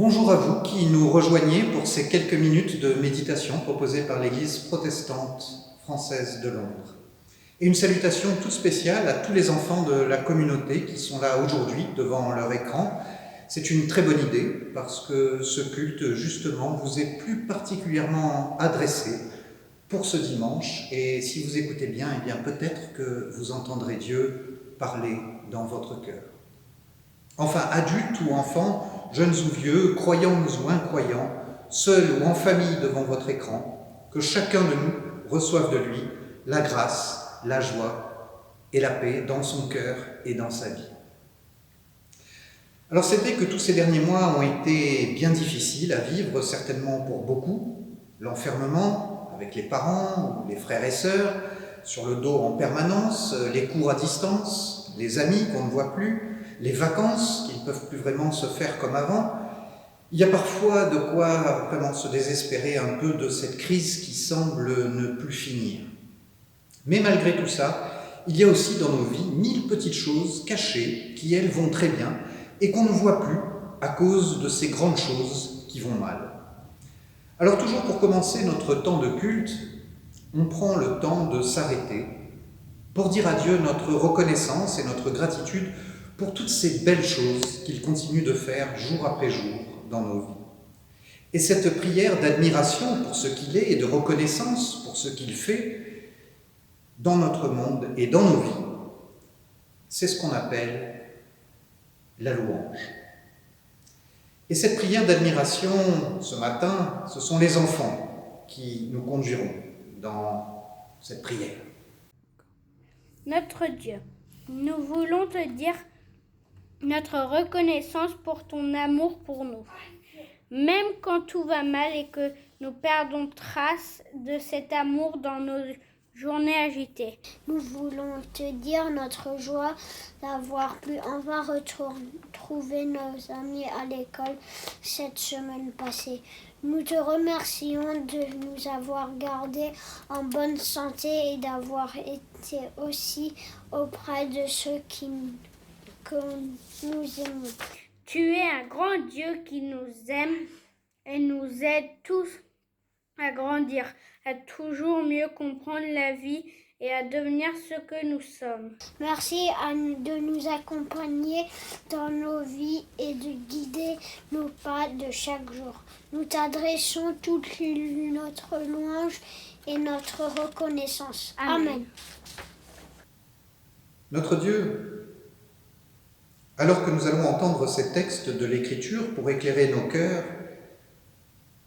Bonjour à vous qui nous rejoignez pour ces quelques minutes de méditation proposées par l'Église protestante française de Londres. Et une salutation toute spéciale à tous les enfants de la communauté qui sont là aujourd'hui devant leur écran. C'est une très bonne idée parce que ce culte justement vous est plus particulièrement adressé pour ce dimanche. Et si vous écoutez bien, eh bien peut-être que vous entendrez Dieu parler dans votre cœur. Enfin, adultes ou enfants, jeunes ou vieux, croyants ou incroyants, seuls ou en famille devant votre écran, que chacun de nous reçoive de lui la grâce, la joie et la paix dans son cœur et dans sa vie. Alors c'est vrai que tous ces derniers mois ont été bien difficiles à vivre, certainement pour beaucoup. L'enfermement avec les parents ou les frères et sœurs, sur le dos en permanence, les cours à distance, les amis qu'on ne voit plus, les vacances qui ne peuvent plus vraiment se faire comme avant. Il y a parfois de quoi vraiment se désespérer un peu de cette crise qui semble ne plus finir. Mais malgré tout ça, il y a aussi dans nos vies 1000 petites choses cachées qui, elles, vont très bien et qu'on ne voit plus à cause de ces grandes choses qui vont mal. Alors toujours pour commencer notre temps de culte, on prend le temps de s'arrêter pour dire à Dieu notre reconnaissance et notre gratitude pour toutes ces belles choses qu'il continue de faire jour après jour dans nos vies. Et cette prière d'admiration pour ce qu'il est et de reconnaissance pour ce qu'il fait dans notre monde et dans nos vies, c'est ce qu'on appelle la louange. Et cette prière d'admiration, ce matin, ce sont les enfants qui nous conduiront dans cette prière. Notre Dieu, nous voulons te dire notre reconnaissance pour ton amour pour nous. Même quand tout va mal et que nous perdons trace de cet amour dans nos journées agitées. Nous voulons te dire notre joie d'avoir pu enfin retrouver nos amis à l'école cette semaine passée. Nous te remercions de nous avoir gardés en bonne santé et d'avoir été aussi auprès de ceux que nous aimons. Tu es un grand Dieu qui nous aime et nous aide tous à grandir, à toujours mieux comprendre la vie et à devenir ce que nous sommes. Merci de nous accompagner dans nos vies et de guider nos pas de chaque jour. Nous t'adressons toute notre louange et notre reconnaissance. Amen. Notre Dieu, alors que nous allons entendre ces textes de l'Écriture pour éclairer nos cœurs,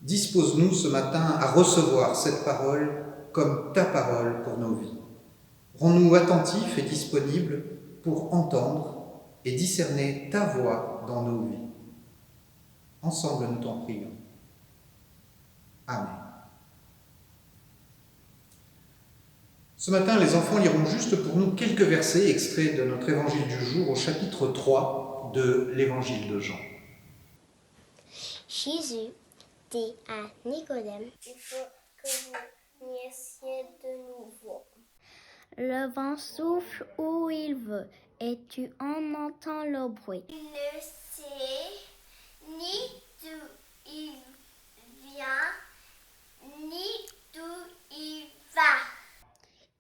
dispose-nous ce matin à recevoir cette parole comme ta parole pour nos vies. Rends-nous attentifs et disponibles pour entendre et discerner ta voix dans nos vies. Ensemble, nous t'en prions. Amen. Ce matin, les enfants liront juste pour nous quelques versets extraits de notre évangile du jour au chapitre 3 de l'évangile de Jean. Jésus dit à Nicodème: il faut que vous naissiez de nouveau. Le vent souffle où il veut et tu en entends le bruit. Il ne sait ni d'où il vient, ni d'où il va.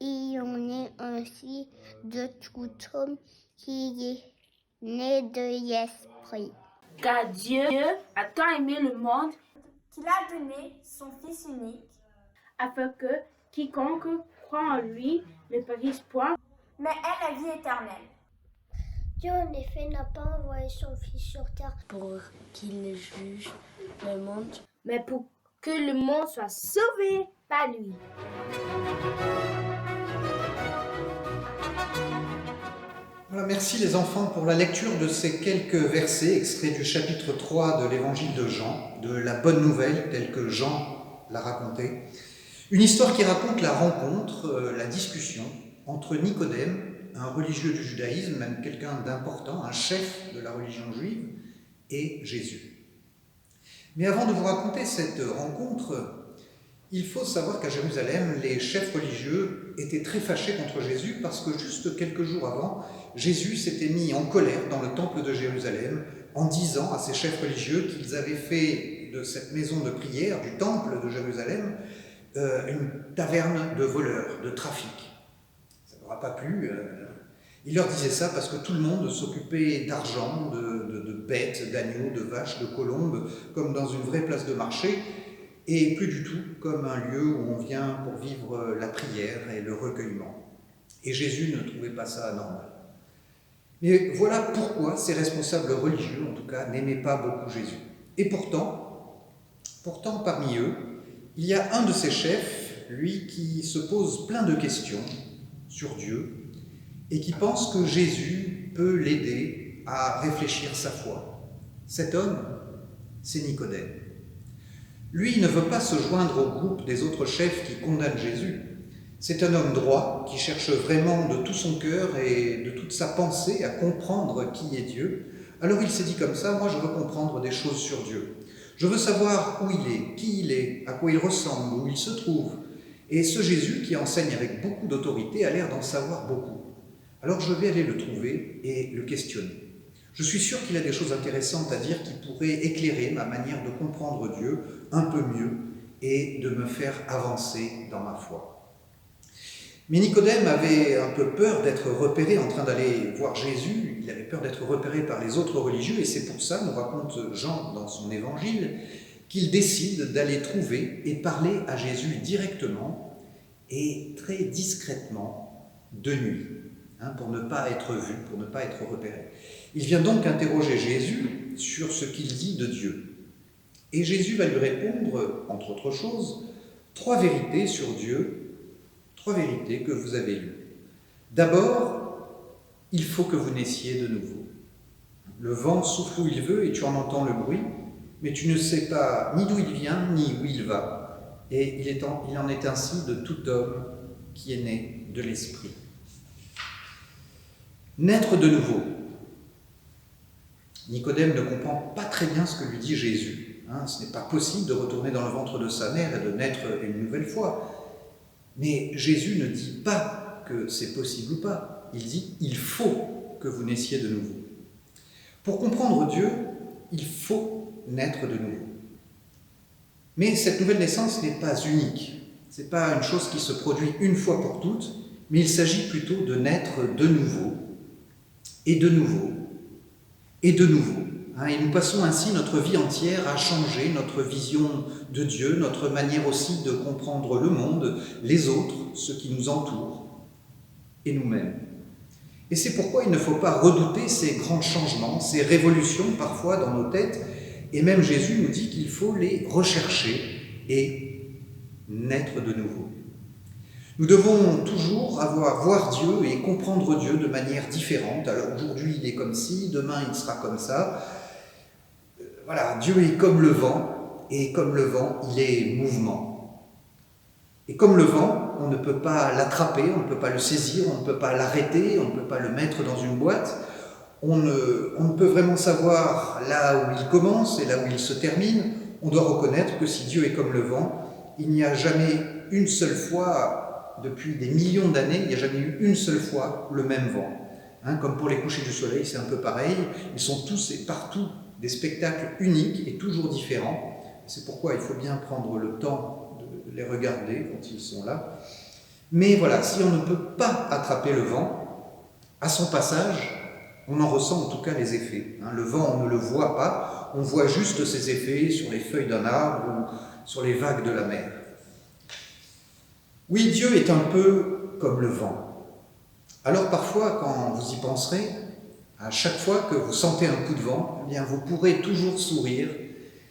Il en est ainsi de tout homme qui est né de l'esprit. Car Dieu a tant aimé le monde qu'il a donné son Fils unique, afin que quiconque croit en lui ne périsse point, mais ait la vie éternelle. Dieu en effet n'a pas envoyé son Fils sur terre pour qu'il juge le monde, mais pour que le monde soit sauvé par lui. Voilà, merci les enfants pour la lecture de ces quelques versets extraits du chapitre 3 de l'évangile de Jean, de la bonne nouvelle telle que Jean l'a racontée. Une histoire qui raconte la rencontre, la discussion entre Nicodème, un religieux du judaïsme, même quelqu'un d'important, un chef de la religion juive, et Jésus. Mais avant de vous raconter cette rencontre, il faut savoir qu'à Jérusalem, les chefs religieux étaient très fâchés contre Jésus parce que juste quelques jours avant, Jésus s'était mis en colère dans le temple de Jérusalem en disant à ces chefs religieux qu'ils avaient fait de cette maison de prière, du temple de Jérusalem, une taverne de voleurs, de trafic. Ça ne leur a pas plu. Il leur disait ça parce que tout le monde s'occupait d'argent, de bêtes, d'agneaux, de vaches, de colombes, comme dans une vraie place de marché, et plus du tout comme un lieu où on vient pour vivre la prière et le recueillement. Et Jésus ne trouvait pas ça normal. Mais voilà pourquoi ces responsables religieux, en tout cas, n'aimaient pas beaucoup Jésus. Et pourtant, parmi eux, il y a un de ces chefs, lui, qui se pose plein de questions sur Dieu et qui pense que Jésus peut l'aider à réfléchir sa foi. Cet homme, c'est Nicodème. Lui, il ne veut pas se joindre au groupe des autres chefs qui condamnent Jésus. C'est un homme droit qui cherche vraiment de tout son cœur et de toute sa pensée à comprendre qui est Dieu. Alors il s'est dit comme ça, moi je veux comprendre des choses sur Dieu. Je veux savoir où il est, qui il est, à quoi il ressemble, où il se trouve. Et ce Jésus qui enseigne avec beaucoup d'autorité a l'air d'en savoir beaucoup. Alors je vais aller le trouver et le questionner. Je suis sûr qu'il a des choses intéressantes à dire qui pourraient éclairer ma manière de comprendre Dieu un peu mieux et de me faire avancer dans ma foi. Mais Nicodème avait un peu peur d'être repéré en train d'aller voir Jésus, il avait peur d'être repéré par les autres religieux, et c'est pour ça, nous raconte Jean dans son évangile, qu'il décide d'aller trouver et parler à Jésus directement et très discrètement de nuit, pour ne pas être vu, pour ne pas être repéré. Il vient donc interroger Jésus sur ce qu'il dit de Dieu. Et Jésus va lui répondre, entre autres choses, 3 vérités sur Dieu, 3 vérités que vous avez lues. D'abord, il faut que vous naissiez de nouveau. Le vent souffle où il veut et tu en entends le bruit, mais tu ne sais pas ni d'où il vient, ni où il va. Et il en est ainsi de tout homme qui est né de l'Esprit. Naître de nouveau. Nicodème ne comprend pas très bien ce que lui dit Jésus. Ce n'est pas possible de retourner dans le ventre de sa mère et de naître une nouvelle fois. Mais Jésus ne dit pas que c'est possible ou pas. Il dit « il faut que vous naissiez de nouveau ». Pour comprendre Dieu, il faut naître de nouveau. Mais cette nouvelle naissance n'est pas unique. Ce n'est pas une chose qui se produit une fois pour toutes, mais il s'agit plutôt de naître de nouveau, et de nouveau, et de nouveau. Et nous passons ainsi notre vie entière à changer notre vision de Dieu, notre manière aussi de comprendre le monde, les autres, ceux qui nous entourent, et nous-mêmes. Et c'est pourquoi il ne faut pas redouter ces grands changements, ces révolutions parfois dans nos têtes, et même Jésus nous dit qu'il faut les rechercher et naître de nouveau. Nous devons toujours voir Dieu et comprendre Dieu de manière différente. Alors aujourd'hui il est comme ci, demain il sera comme ça. Voilà, Dieu est comme le vent, et comme le vent, il est mouvement. Et comme le vent, on ne peut pas l'attraper, on ne peut pas le saisir, on ne peut pas l'arrêter, on ne peut pas le mettre dans une boîte. On ne peut vraiment savoir là où il commence et là où il se termine. On doit reconnaître que si Dieu est comme le vent, il n'y a jamais une seule fois, depuis des millions d'années, il n'y a jamais eu une seule fois le même vent. Comme pour les couchers du soleil, c'est un peu pareil. Ils sont tous et partout des spectacles uniques et toujours différents. C'est pourquoi il faut bien prendre le temps de les regarder quand ils sont là. Mais voilà, si on ne peut pas attraper le vent, à son passage, on en ressent en tout cas les effets. Le vent, on ne le voit pas, on voit juste ses effets sur les feuilles d'un arbre ou sur les vagues de la mer. Oui, Dieu est un peu comme le vent. Alors parfois, quand vous y penserez, à chaque fois que vous sentez un coup de vent, eh bien vous pourrez toujours sourire.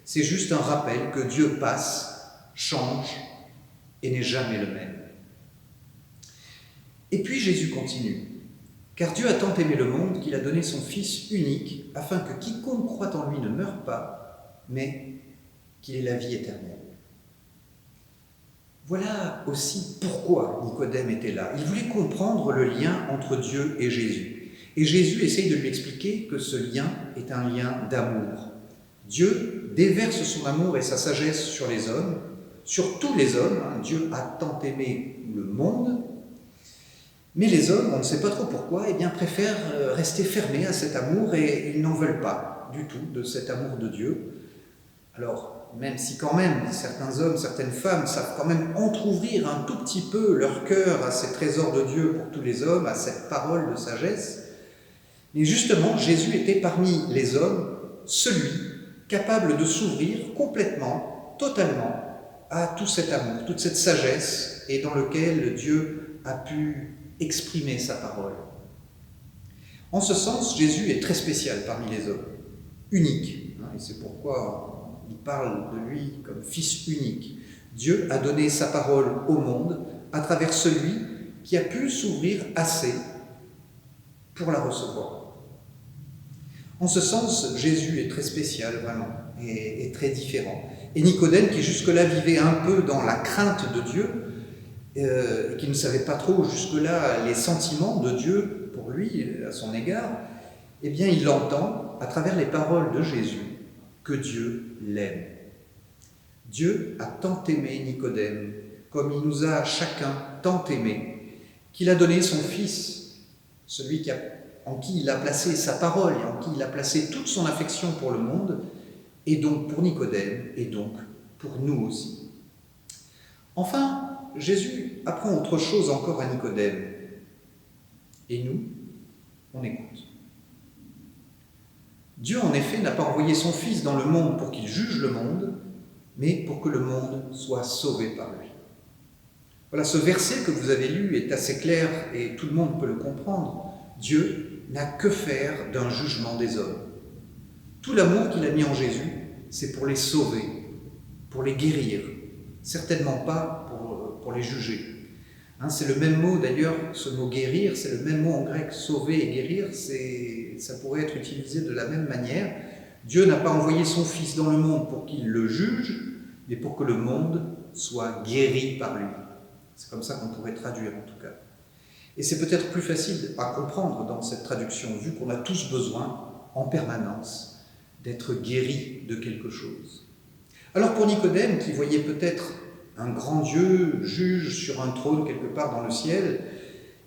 C'est juste un rappel que Dieu passe, change et n'est jamais le même. Et puis Jésus continue. Car Dieu a tant aimé le monde qu'il a donné son Fils unique, afin que quiconque croit en lui ne meure pas, mais qu'il ait la vie éternelle. Voilà aussi pourquoi Nicodème était là. Il voulait comprendre le lien entre Dieu et Jésus. Et Jésus essaye de lui expliquer que ce lien est un lien d'amour. Dieu déverse son amour et sa sagesse sur les hommes, sur tous les hommes. Dieu a tant aimé le monde. Mais les hommes, on ne sait pas trop pourquoi, préfèrent rester fermés à cet amour et ils n'en veulent pas du tout de cet amour de Dieu. Alors, même si quand même certains hommes, certaines femmes savent quand même entrouvrir un tout petit peu leur cœur à ces trésors de Dieu pour tous les hommes, à cette parole de sagesse, mais justement, Jésus était parmi les hommes celui capable de s'ouvrir complètement, totalement, à tout cet amour, toute cette sagesse, et dans lequel Dieu a pu exprimer sa parole. En ce sens, Jésus est très spécial parmi les hommes, unique, et c'est pourquoi il parle de lui comme fils unique. Dieu a donné sa parole au monde à travers celui qui a pu s'ouvrir assez pour la recevoir. En ce sens, Jésus est très spécial, vraiment, et très différent. Et Nicodème, qui jusque-là vivait un peu dans la crainte de Dieu, et qui ne savait pas trop jusque-là les sentiments de Dieu pour lui, à son égard, eh bien il entend, à travers les paroles de Jésus, que Dieu l'aime. Dieu a tant aimé Nicodème, comme il nous a chacun tant aimé, qu'il a donné son Fils, celui en qui il a placé sa parole et en qui il a placé toute son affection pour le monde, et donc pour Nicodème, et donc pour nous aussi. Enfin, Jésus apprend autre chose encore à Nicodème. Et nous, on écoute. Dieu, en effet, n'a pas envoyé son Fils dans le monde pour qu'il juge le monde, mais pour que le monde soit sauvé par lui. Voilà, ce verset que vous avez lu est assez clair et tout le monde peut le comprendre. Dieu n'a que faire d'un jugement des hommes. Tout l'amour qu'il a mis en Jésus, c'est pour les sauver, pour les guérir, certainement pas pour les juger. C'est le même mot d'ailleurs, ce mot guérir, c'est le même mot en grec, sauver et guérir, ça pourrait être utilisé de la même manière. Dieu n'a pas envoyé son Fils dans le monde pour qu'il le juge, mais pour que le monde soit guéri par lui. C'est comme ça qu'on pourrait traduire en tout cas. Et c'est peut-être plus facile à comprendre dans cette traduction, vu qu'on a tous besoin, en permanence, d'être guéris de quelque chose. Alors pour Nicodème, qui voyait peut-être un grand Dieu, juge sur un trône quelque part dans le ciel,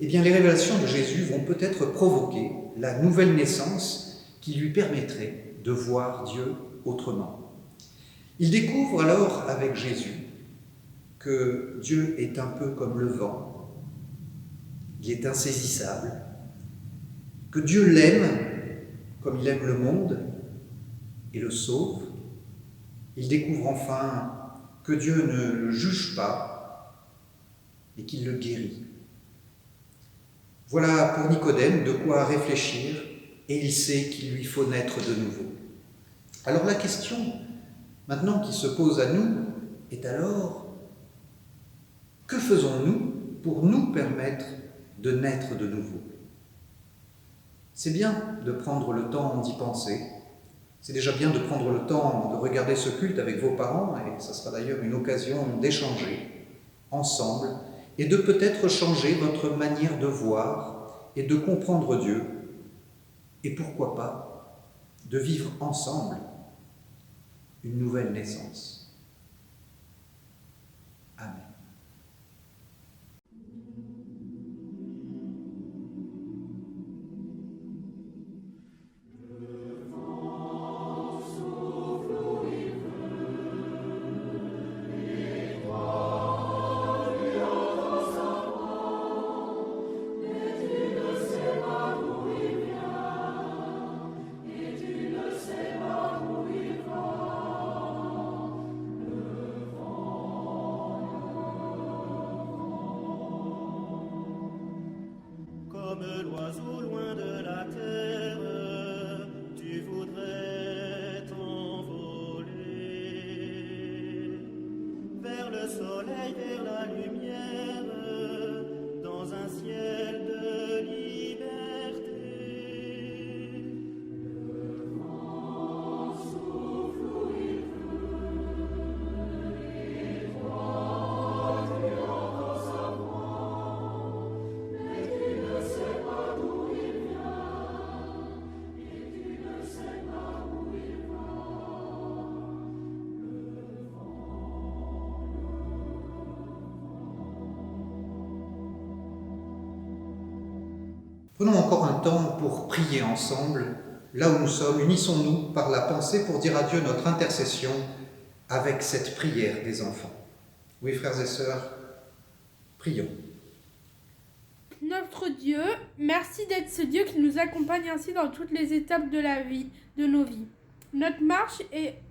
eh bien les révélations de Jésus vont peut-être provoquer la nouvelle naissance qui lui permettrait de voir Dieu autrement. Il découvre alors avec Jésus que Dieu est un peu comme le vent, il est insaisissable, que Dieu l'aime comme il aime le monde et le sauve. Il découvre enfin que Dieu ne le juge pas et qu'il le guérit. Voilà pour Nicodème de quoi réfléchir et il sait qu'il lui faut naître de nouveau. Alors la question maintenant qui se pose à nous est alors, que faisons-nous pour nous permettre de naître de nouveau? C'est bien de prendre le temps d'y penser. C'est déjà bien de prendre le temps de regarder ce culte avec vos parents, et ça sera d'ailleurs une occasion d'échanger ensemble et de peut-être changer votre manière de voir et de comprendre Dieu, et pourquoi pas de vivre ensemble une nouvelle naissance. Amen. Comme l'oiseau loin de la terre, tu voudrais t'envoler vers le soleil, vers la lumière, dans un ciel de liberté. Le vent souffle où il veut, et toi tu entends sa voix, mais tu ne sais pas d'où il vient, et tu ne sais pas où il va. Prenons encore un temps pour prier ensemble là où nous sommes, unissons-nous par la pensée pour dire à Dieu notre intercession avec cette prière des enfants. Oui, frères et sœurs, prions. Notre Dieu, merci d'être ce Dieu qui nous accompagne ainsi dans toutes les étapes de la vie, de nos vies. Notre marche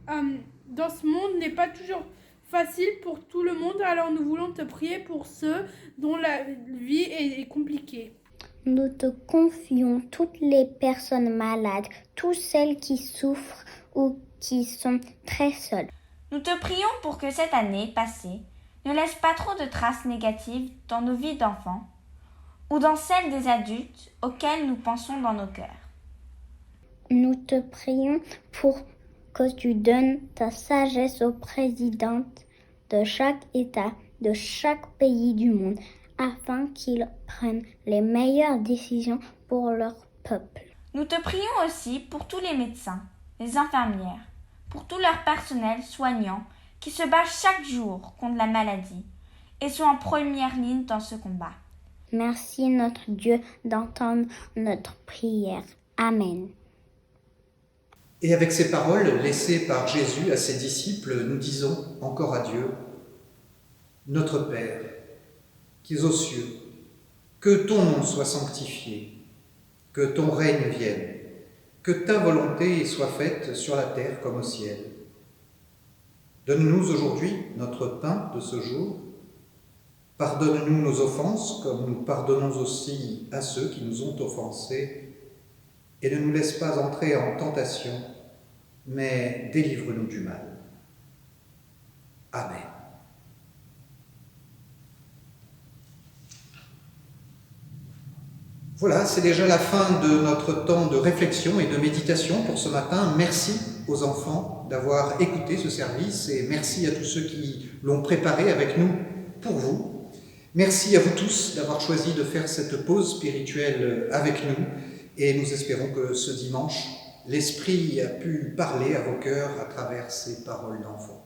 dans ce monde n'est pas toujours facile pour tout le monde, alors nous voulons te prier pour ceux dont la vie est compliquée. Nous te confions toutes les personnes malades, toutes celles qui souffrent ou qui sont très seules. Nous te prions pour que cette année passée ne laisse pas trop de traces négatives dans nos vies d'enfants ou dans celles des adultes auxquels nous pensons dans nos cœurs. Nous te prions pour que tu donnes ta sagesse aux présidentes de chaque État, de chaque pays du monde, afin qu'ils prennent les meilleures décisions pour leur peuple. Nous te prions aussi pour tous les médecins, les infirmières, pour tout leur personnel soignant qui se bat chaque jour contre la maladie et sont en première ligne dans ce combat. Merci notre Dieu d'entendre notre prière. Amen. Et avec ces paroles laissées par Jésus à ses disciples, nous disons encore à Dieu, notre Père, qui es aux cieux, que ton nom soit sanctifié, que ton règne vienne, que ta volonté soit faite sur la terre comme au ciel. Donne-nous aujourd'hui notre pain de ce jour. Pardonne-nous nos offenses, comme nous pardonnons aussi à ceux qui nous ont offensés. Et ne nous laisse pas entrer en tentation, mais délivre-nous du mal. Amen. Voilà, c'est déjà la fin de notre temps de réflexion et de méditation pour ce matin. Merci aux enfants d'avoir écouté ce service et merci à tous ceux qui l'ont préparé avec nous pour vous. Merci à vous tous d'avoir choisi de faire cette pause spirituelle avec nous et nous espérons que ce dimanche, l'Esprit a pu parler à vos cœurs à travers ces paroles d'enfants.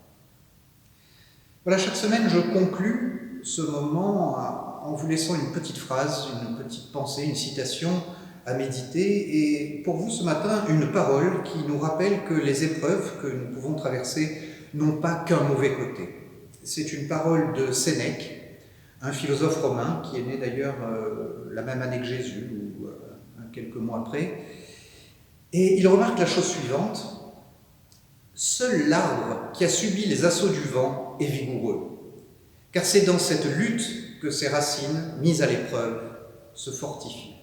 Voilà, chaque semaine, je conclus ce moment en vous laissant une petite phrase, une petite pensée, une citation à méditer. Et pour vous, ce matin, une parole qui nous rappelle que les épreuves que nous pouvons traverser n'ont pas qu'un mauvais côté. C'est une parole de Sénèque, un philosophe romain qui est né d'ailleurs la même année que Jésus, ou quelques mois après. Et il remarque la chose suivante: seul l'arbre qui a subi les assauts du vent est vigoureux, car c'est dans cette lutte que ses racines, mises à l'épreuve, se fortifient.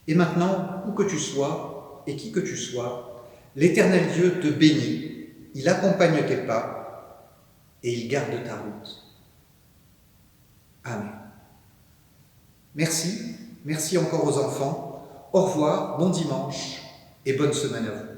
Et maintenant, où que tu sois, et qui que tu sois, l'Éternel Dieu te bénit, il accompagne tes pas, et il garde ta route. Amen. Merci encore aux enfants. Au revoir, bon dimanche, et bonne semaine à vous.